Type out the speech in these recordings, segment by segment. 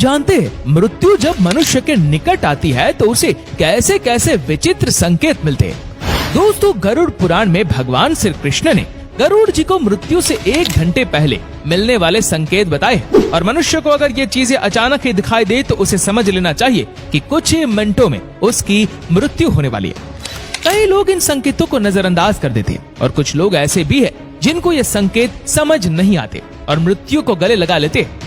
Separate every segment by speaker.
Speaker 1: जानते हैं मृत्यु जब मनुष्य के निकट आती है तो उसे कैसे कैसे विचित्र संकेत मिलते हैं। दोस्तों, गरुड़ पुराण में भगवान श्री कृष्ण ने गरुड़ जी को मृत्यु से 1 घंटे पहले मिलने वाले संकेत बताए और मनुष्य को अगर ये चीजें अचानक ही दिखाई दे तो उसे समझ लेना चाहिए कि कुछ ही मिनटों में उसकी मृत्यु होने वाली है। कई लोग इन संकेतों को नजरअंदाज कर देते हैं और कुछ लोग ऐसे भी हैं जिनको ये संकेत समझ नहीं आते और मृत्यु को गले लगा लेते हैं।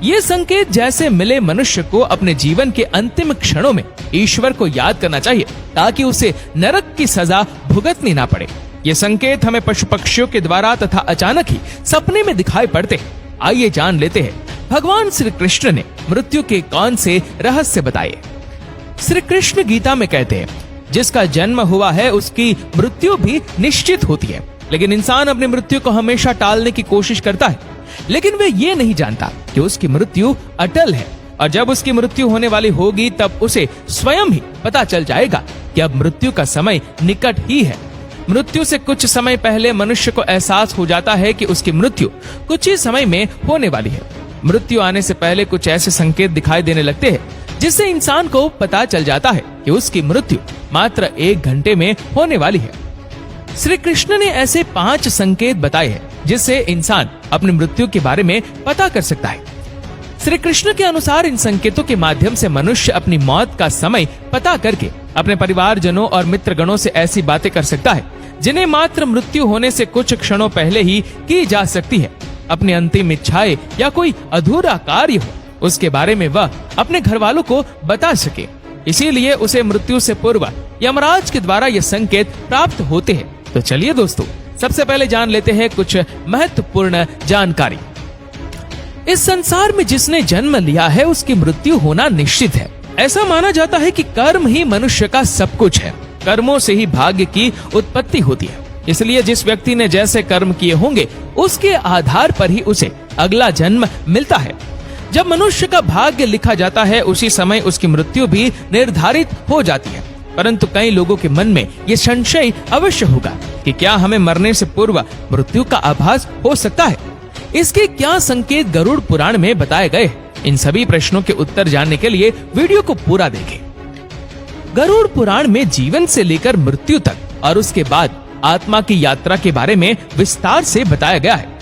Speaker 1: ये संकेत जैसे मिले मनुष्य को अपने जीवन के अंतिम क्षणों में ईश्वर को याद करना चाहिए ताकि उसे नरक की सजा भुगतनी ना पड़े। ये संकेत हमें पशु पक्षियों के द्वारा तथा अचानक ही सपने में दिखाई पड़ते हैं। आइए जान लेते हैं भगवान श्री कृष्ण ने मृत्यु के कौन से रहस्य बताए। श्री कृष्ण गीता में कहते हैं, जिसका जन्म हुआ है उसकी मृत्यु भी निश्चित होती है, लेकिन इंसान अपनी मृत्यु को हमेशा टालने की कोशिश करता है। लेकिन वे ये नहीं जानता कि उसकी मृत्यु अटल है और जब उसकी मृत्यु होने वाली होगी तब उसे स्वयं ही पता चल जाएगा कि अब मृत्यु का समय निकट ही है। मृत्यु से कुछ समय पहले मनुष्य को एहसास हो जाता है कि उसकी मृत्यु कुछ ही समय में होने वाली है। मृत्यु आने से पहले कुछ ऐसे संकेत दिखाई देने लगते हैं जिससे इंसान को पता चल जाता है कि उसकी मृत्यु मात्र 1 घंटे में होने वाली है। श्री कृष्ण ने ऐसे 5 संकेत बताए हैं जिससे इंसान अपनी मृत्यु के बारे में पता कर सकता है। श्री कृष्ण के अनुसार इन संकेतों के माध्यम से मनुष्य अपनी मौत का समय पता करके अपने परिवारजनों और मित्रगणों से ऐसी बातें कर सकता है जिन्हें मात्र मृत्यु होने से कुछ क्षणों पहले ही की जा सकती है। अपनी अंतिम इच्छाएं या कोई अधूरा कार्य हो उसके बारे में वह अपने घर वालों को बता सके। इसीलिए उसे मृत्यु से पूर्व यमराज के द्वारा ये संकेत प्राप्त होते हैं। तो चलिए दोस्तों, सबसे पहले जान लेते हैं कुछ महत्वपूर्ण जानकारी। इस संसार में जिसने जन्म लिया है उसकी मृत्यु होना निश्चित है। ऐसा माना जाता है कि कर्म ही मनुष्य का सब कुछ है। कर्मों से ही भाग्य की उत्पत्ति होती है। इसलिए जिस व्यक्ति ने जैसे कर्म किए होंगे उसके आधार पर ही उसे अगला जन्म मिलता है। जब मनुष्य का भाग्य लिखा जाता है उसी समय उसकी मृत्यु भी निर्धारित हो जाती है। परंतु कई लोगों के मन में ये संशय अवश्य होगा कि क्या हमें मरने से पूर्व मृत्यु का आभास हो सकता है। इसके क्या संकेत गरुड़ पुराण में बताए गए? इन सभी प्रश्नों के उत्तर जानने के लिए वीडियो को पूरा देखें। गरुड़ पुराण में जीवन से लेकर मृत्यु तक और उसके बाद आत्मा की यात्रा के बारे में विस्तार से बताया गया है।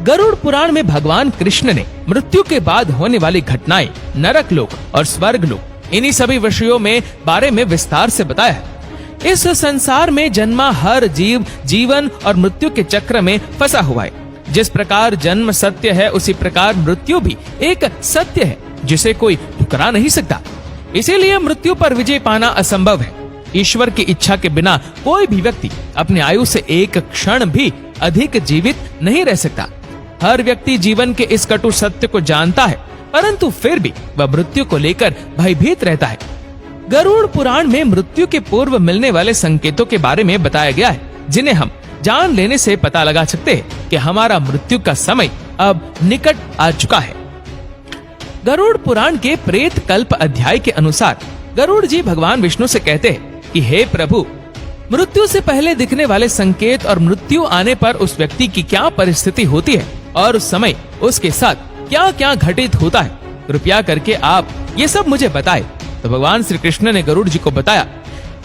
Speaker 1: गरुड़ पुराण में भगवान कृष्ण ने मृत्यु के बाद होने वाली घटनाएं, नरक लोक और स्वर्ग लोक, इन्हीं सभी विषयों में बारे में विस्तार से बताया है। इस संसार में जन्मा हर जीव जीवन और मृत्यु के चक्र में फंसा हुआ है। जिस प्रकार जन्म सत्य है उसी प्रकार मृत्यु भी एक सत्य है जिसे कोई ठुकरा नहीं सकता। इसीलिए मृत्यु पर विजय पाना असंभव है। ईश्वर की इच्छा के बिना कोई भी व्यक्ति अपने आयु से एक क्षण भी अधिक जीवित नहीं रह सकता। हर व्यक्ति जीवन के इस कटु सत्य को जानता है, परंतु फिर भी वह मृत्यु को लेकर भयभीत रहता है। गरुड़ पुराण में मृत्यु के पूर्व मिलने वाले संकेतों के बारे में बताया गया है, जिन्हें हम जान लेने से पता लगा सकते हैं कि हमारा मृत्यु का समय अब निकट आ चुका है। गरुड़ पुराण के प्रेत कल्प अध्याय के अनुसार गरुड़ जी भगवान विष्णु से कहते हैं कि हे प्रभु, मृत्यु से पहले दिखने वाले संकेत और मृत्यु आने पर उस व्यक्ति की क्या परिस्थिति होती है और उस समय उसके साथ क्या क्या घटित होता है, कृपया करके आप ये सब मुझे बताएं। तो भगवान श्री कृष्ण ने गरुड़ जी को बताया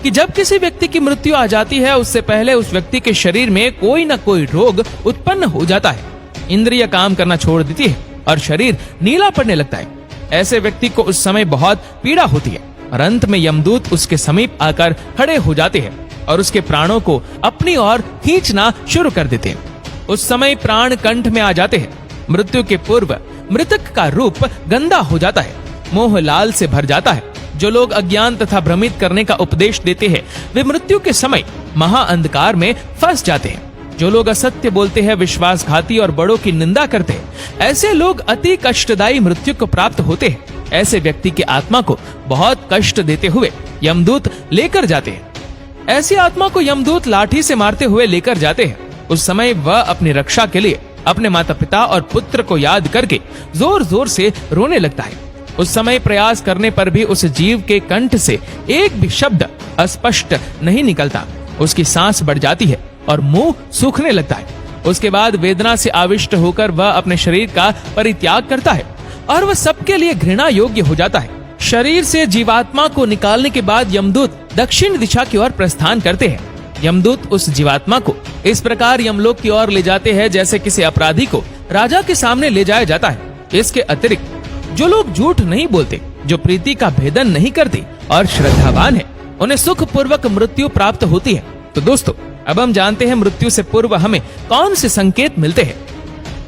Speaker 1: कि जब किसी व्यक्ति की मृत्यु आ जाती है उससे पहले उस व्यक्ति के शरीर में कोई न कोई रोग उत्पन्न हो जाता है। इंद्रिय काम करना छोड़ देती है और शरीर नीला पड़ने लगता है। ऐसे व्यक्ति को उस समय बहुत पीड़ा होती है और अंत में यमदूत उसके समीप आकर खड़े हो जाते हैं और उसके प्राणों को अपनी ओर खींचना शुरू कर देते हैं। उस समय प्राण कंठ में आ जाते हैं। मृत्यु के पूर्व मृतक का रूप गंदा हो जाता है, मोह लाल से भर जाता है। जो लोग अज्ञान तथा भ्रमित करने का उपदेश देते हैं वे मृत्यु के समय महा अंधकार में फंस जाते हैं। जो लोग असत्य बोलते हैं, विश्वासघाती और बड़ों की निंदा करते हैं, ऐसे लोग अति कष्टदायी मृत्यु को प्राप्त होते हैं। ऐसे व्यक्ति की आत्मा को बहुत कष्ट देते हुए यमदूत लेकर जाते हैं। ऐसी आत्मा को यमदूत लाठी से मारते हुए लेकर जाते हैं। उस समय वह अपनी रक्षा के लिए अपने माता पिता और पुत्र को याद करके जोर जोर से रोने लगता है। उस समय प्रयास करने पर भी उस जीव के कंठ से एक भी शब्द अस्पष्ट नहीं निकलता। उसकी सांस बढ़ जाती है और मुंह सूखने लगता है। उसके बाद वेदना से आविष्ट होकर वह अपने शरीर का परित्याग करता है और वह सबके लिए घृणा योग्य हो जाता है। शरीर से जीवात्मा को निकालने के बाद यमदूत दक्षिण दिशा की ओर प्रस्थान करते हैं। यमदूत उस जीवात्मा को इस प्रकार यमलोक की ओर ले जाते हैं जैसे किसी अपराधी को राजा के सामने ले जाया जाता है। इसके अतिरिक्त जो लोग झूठ नहीं बोलते, जो प्रीति का भेदन नहीं करते और श्रद्धावान है, उन्हें सुख पूर्वक मृत्यु प्राप्त होती है। तो दोस्तों, अब हम जानते हैं मृत्यु से पूर्व हमें कौन से संकेत मिलते हैं।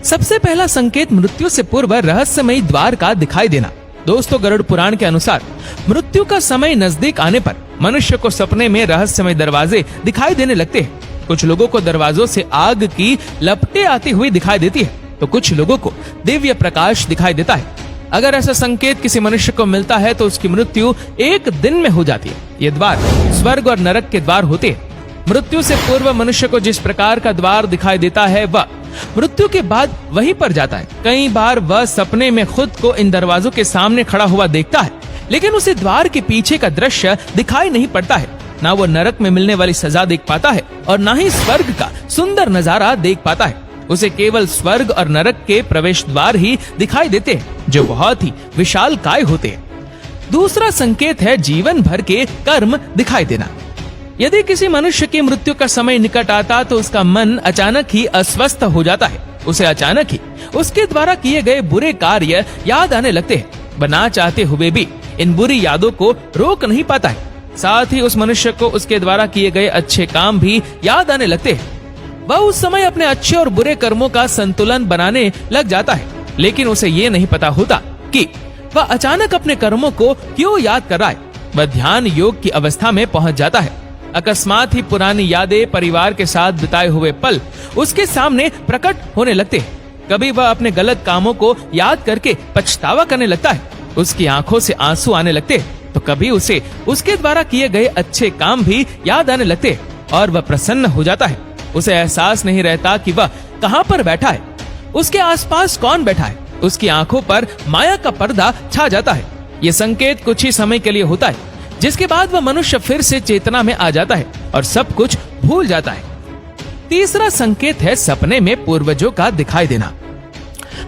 Speaker 1: सबसे पहला संकेत मृत्यु से पूर्व रहस्यमयी द्वार का दिखाई देना। दोस्तों, गरुड़ पुराण के अनुसार मृत्यु का समय नजदीक आने पर मनुष्य को सपने में रहस्यमय दरवाजे दिखाई देने लगते हैं। कुछ लोगों को दरवाजों से आग की लपटें आती हुई दिखाई देती है, तो कुछ लोगों को दिव्य प्रकाश दिखाई देता है। अगर ऐसा संकेत किसी मनुष्य को मिलता है तो उसकी मृत्यु एक दिन में हो जाती है। ये द्वार स्वर्ग और नरक के द्वार होते हैं। मृत्यु से पूर्व मनुष्य को जिस प्रकार का द्वार दिखाई देता है, वह मृत्यु के बाद वहीं पर जाता है। कई बार वह सपने में खुद को इन दरवाजों के सामने खड़ा हुआ देखता है, लेकिन उसे द्वार के पीछे का दृश्य दिखाई नहीं पड़ता है। ना वो नरक में मिलने वाली सजा देख पाता है और ना ही स्वर्ग का सुंदर नजारा देख पाता है। उसे केवल स्वर्ग और नरक के प्रवेश द्वार ही दिखाई देते हैं, जो बहुत ही विशालकाय होते हैं। दूसरा संकेत है जीवन भर के कर्म दिखाई देना। यदि किसी मनुष्य की मृत्यु का समय निकट आता तो उसका मन अचानक ही अस्वस्थ हो जाता है। उसे अचानक ही उसके द्वारा किए गए बुरे कार्य याद आने लगते हैं। वह ना चाहते हुए भी इन बुरी यादों को रोक नहीं पाता है। साथ ही उस मनुष्य को उसके द्वारा किए गए अच्छे काम भी याद आने लगते हैं। वह उस समय अपने अच्छे और बुरे कर्मों का संतुलन बनाने लग जाता है, लेकिन उसे ये नहीं पता होता कि वह अचानक अपने कर्मों को क्यों याद कर रहा है। वह ध्यान योग की अवस्था में पहुंच जाता है। अकस्मात ही पुरानी यादें, परिवार के साथ बिताए हुए पल उसके सामने प्रकट होने लगते हैं। कभी वह अपने गलत कामों को याद करके पछतावा करने लगता है। उसकी आंखों से आंसू आने लगते हैं, तो कभी उसे उसके द्वारा किए गए अच्छे काम भी याद आने लगते हैं और वह प्रसन्न हो जाता है। उसे एहसास नहीं रहता कि वह कहां पर बैठा है, उसके आसपास कौन बैठा है। उसकी आंखों पर माया का पर्दा छा जाता है। ये संकेत कुछ ही समय के लिए होता है, जिसके बाद वह मनुष्य फिर से चेतना में आ जाता है और सब कुछ भूल जाता है। तीसरा संकेत है सपने में पूर्वजों का दिखाई देना।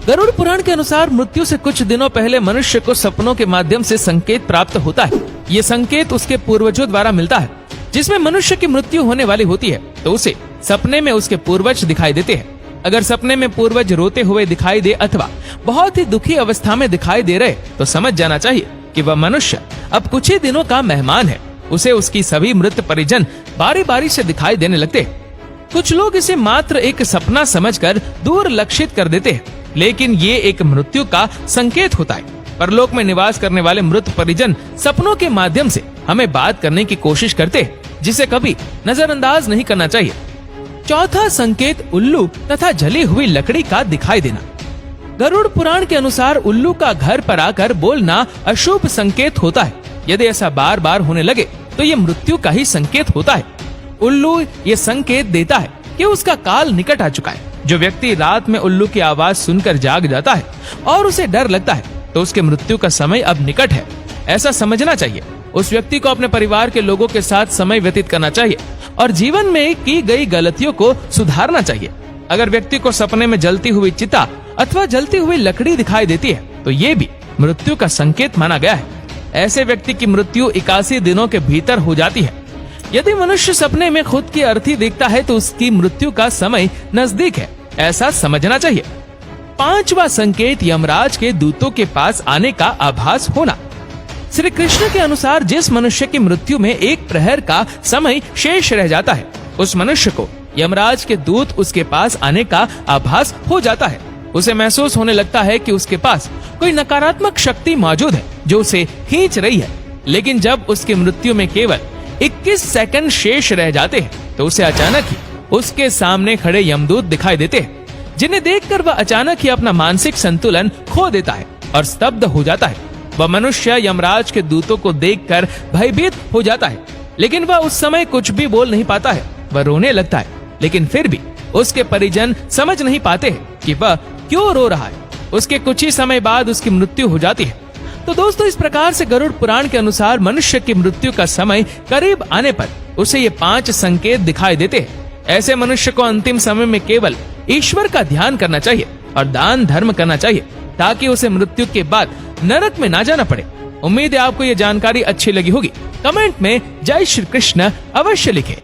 Speaker 1: गरुड़ पुराण के अनुसार मृत्यु से कुछ दिनों पहले मनुष्य को सपनों के माध्यम से संकेत प्राप्त होता है। ये संकेत उसके पूर्वजों द्वारा मिलता है। जिसमें मनुष्य की मृत्यु होने वाली होती है तो उसे सपने में उसके पूर्वज दिखाई देते हैं। अगर सपने में पूर्वज रोते हुए दिखाई दे अथवा बहुत ही दुखी अवस्था में दिखाई दे रहे तो समझ जाना चाहिए कि वह मनुष्य अब कुछ ही दिनों का मेहमान है। उसे उसकी सभी मृत परिजन बारी बारी से दिखाई देने लगते हैं। कुछ लोग इसे मात्र एक सपना समझकर दूर लक्षित कर देते हैं, लेकिन ये एक मृत्यु का संकेत होता है। परलोक में निवास करने वाले मृत परिजन सपनों के माध्यम से हमें बात करने की कोशिश करते हैं, जिसे कभी नजरअंदाज नहीं करना चाहिए। चौथा संकेत उल्लू तथा जली हुई लकड़ी का दिखाई देना। गरुड़ पुराण के अनुसार उल्लू का घर पर आकर बोलना अशुभ संकेत होता है। यदि ऐसा बार बार होने लगे तो ये मृत्यु का ही संकेत होता है। उल्लू ये संकेत देता है कि उसका काल निकट आ चुका है। जो व्यक्ति रात में उल्लू की आवाज सुनकर जाग जाता है और उसे डर लगता है तो उसके मृत्यु का समय अब निकट है, ऐसा समझना चाहिए। उस व्यक्ति को अपने परिवार के लोगों के साथ समय व्यतीत करना चाहिए और जीवन में की गई गलतियों को सुधारना चाहिए। अगर व्यक्ति को सपने में जलती हुई चिता अथवा जलती हुई लकड़ी दिखाई देती है तो ये भी मृत्यु का संकेत माना गया है। ऐसे व्यक्ति की मृत्यु 81 दिनों के भीतर हो जाती है। यदि मनुष्य सपने में खुद की अर्थी देखता है तो उसकी मृत्यु का समय नजदीक है, ऐसा समझना चाहिए। पांचवा संकेत यमराज के दूतों के पास आने का आभास होना। श्री कृष्ण के अनुसार जिस मनुष्य की मृत्यु में एक प्रहर का समय शेष रह जाता है उस मनुष्य को यमराज के दूत उसके पास आने का आभास हो जाता है। उसे महसूस होने लगता है कि उसके पास कोई नकारात्मक शक्ति मौजूद है जो उसे खींच रही है। लेकिन जब उसकी मृत्यु में केवल 21 सेकंड शेष रह जाते हैं तो उसे अचानक ही उसके सामने खड़े यमदूत दिखाई देते हैं, जिन्हें देखकर वह अचानक ही अपना मानसिक संतुलन खो देता है और स्तब्ध हो जाता है। वह मनुष्य यमराज के दूतों को देखकर भयभीत हो जाता है, लेकिन वह उस समय कुछ भी बोल नहीं पाता है। वह रोने लगता है, लेकिन फिर भी उसके परिजन समझ नहीं पाते हैं कि वह क्यों रो रहा है। उसके कुछ ही समय बाद उसकी मृत्यु हो जाती है। तो दोस्तों, इस प्रकार से गरुड़ पुराण के अनुसार मनुष्य की मृत्यु का समय करीब आने पर उसे ये 5 संकेत दिखाई देते हैं। ऐसे मनुष्य को अंतिम समय में केवल ईश्वर का ध्यान करना चाहिए और दान धर्म करना चाहिए। ताकि उसे मृत्यु के बाद नरक में ना जाना पड़े। उम्मीद है आपको ये जानकारी अच्छी लगी होगी। कमेंट में जय श्री कृष्ण अवश्य लिखें।